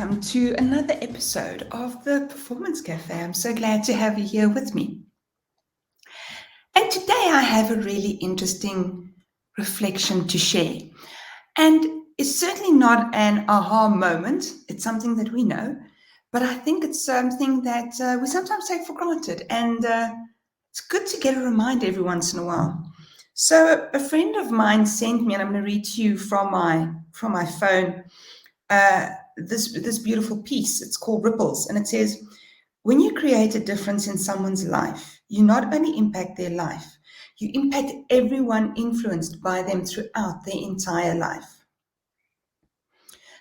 welcome to another episode of the Performance Cafe. I'm so glad to have you here with me. And today I have a really interesting reflection to share. And it's certainly not an aha moment. It's something that we know, but I think it's something that we sometimes take for granted. And it's good to get a reminder every once in a while. So a friend of mine sent me, and I'm going to read to you from my phone, this beautiful piece. It's called Ripples, and it says, when you create a difference in someone's life, you not only impact their life, you impact everyone influenced by them throughout their entire life.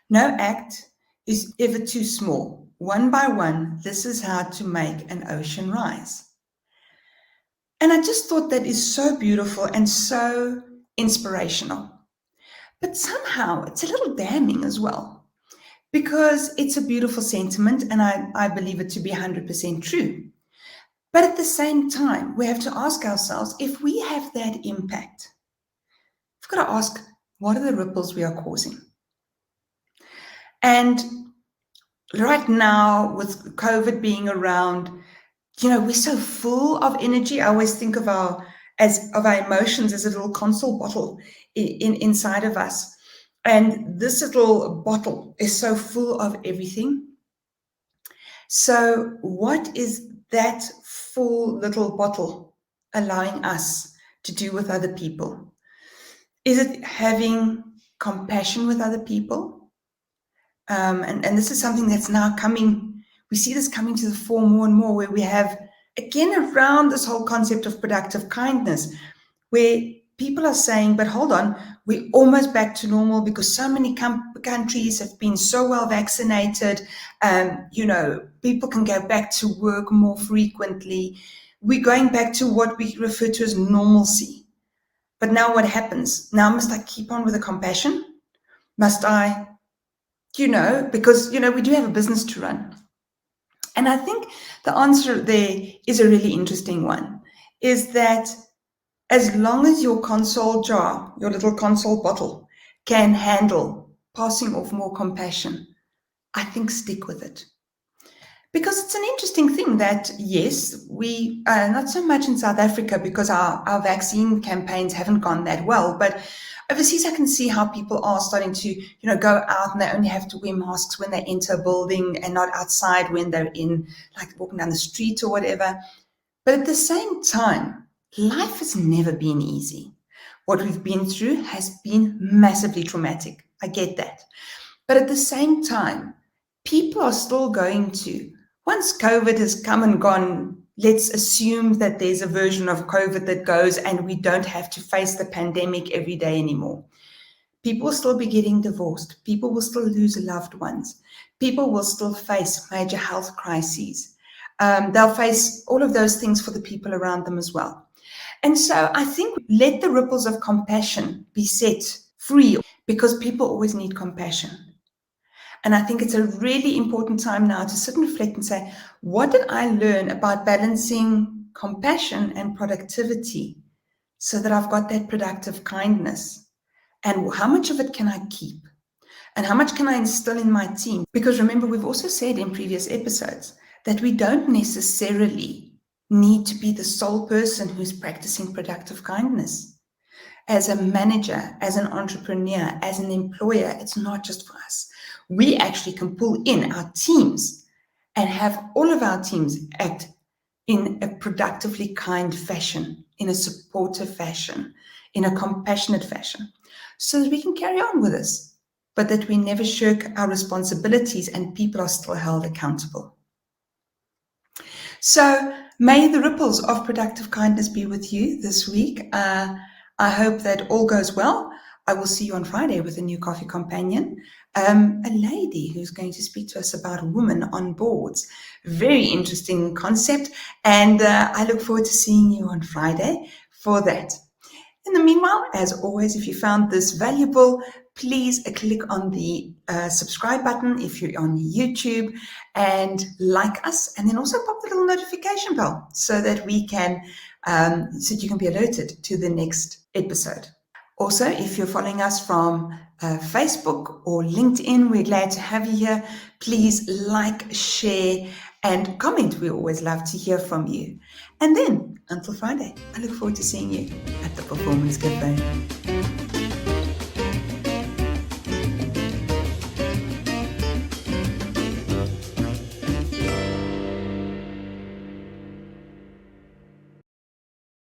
No act is ever too small. One by one, this is how to make an ocean rise. And I just thought that is so beautiful and so inspirational. But somehow it's a little damning as well, because it's a beautiful sentiment and I believe it to be 100% true. But at the same time, we have to ask ourselves, if we have that impact, we've got to ask, what are the ripples we are causing? And right now, with COVID being around, we're so full of energy. I always think of our emotions as a little console bottle inside of us. And this little bottle is so full of everything. So what is that full little bottle allowing us to do with other people? Is it having compassion with other people? And this is something that's now coming. We see this coming to the fore more and more, where we have, again, around this whole concept of productive kindness, where people are saying, but hold on, we're almost back to normal because so many countries have been so well vaccinated. People can go back to work more frequently. We're going back to what we refer to as normalcy. But now what happens? Now must I keep on with the compassion? Must I, because, we do have a business to run. And I think the answer there is a really interesting one, is that as long as your console jar, your little console bottle, can handle passing off more compassion, I think stick with it. Because it's an interesting thing that, yes, we, not so much in South Africa because our vaccine campaigns haven't gone that well, but overseas I can see how people are starting to, go out and they only have to wear masks when they enter a building and not outside when they're in, like walking down the street or whatever. But at the same time, life has never been easy. What we've been through has been massively traumatic. I get that. But at the same time, people are still going to, once COVID has come and gone, let's assume that there's a version of COVID that goes and we don't have to face the pandemic every day anymore. People will still be getting divorced. People will still lose loved ones. People will still face major health crises. They'll face all of those things for the people around them as well. And so I think let the ripples of compassion be set free, because people always need compassion. And I think it's a really important time now to sit and reflect and say, what did I learn about balancing compassion and productivity so that I've got that productive kindness? And how much of it can I keep? And how much can I instill in my team? Because remember, we've also said in previous episodes that we don't necessarily need to be the sole person who's practicing productive kindness. As a manager, as an entrepreneur, as an employer, it's not just for us. We actually can pull in our teams and have all of our teams act in a productively kind fashion, in a supportive fashion, in a compassionate fashion, so that we can carry on with this, but that we never shirk our responsibilities and people are still held accountable. So may the ripples of productive kindness be with you this week. I hope that all goes well. I will see you on Friday with a new coffee companion, a lady who's going to speak to us about women on boards. Very interesting concept. And I look forward to seeing you on Friday for that. In the meanwhile, as always, if you found this valuable, please click on the subscribe button if you're on YouTube and like us, and then also pop the little notification bell so that we can, so that you can be alerted to the next episode. Also, if you're following us from Facebook or LinkedIn. We're glad to have you here. Please like, share, and comment. We always love to hear from you. And then, until Friday, I look forward to seeing you at the Performance Cafe.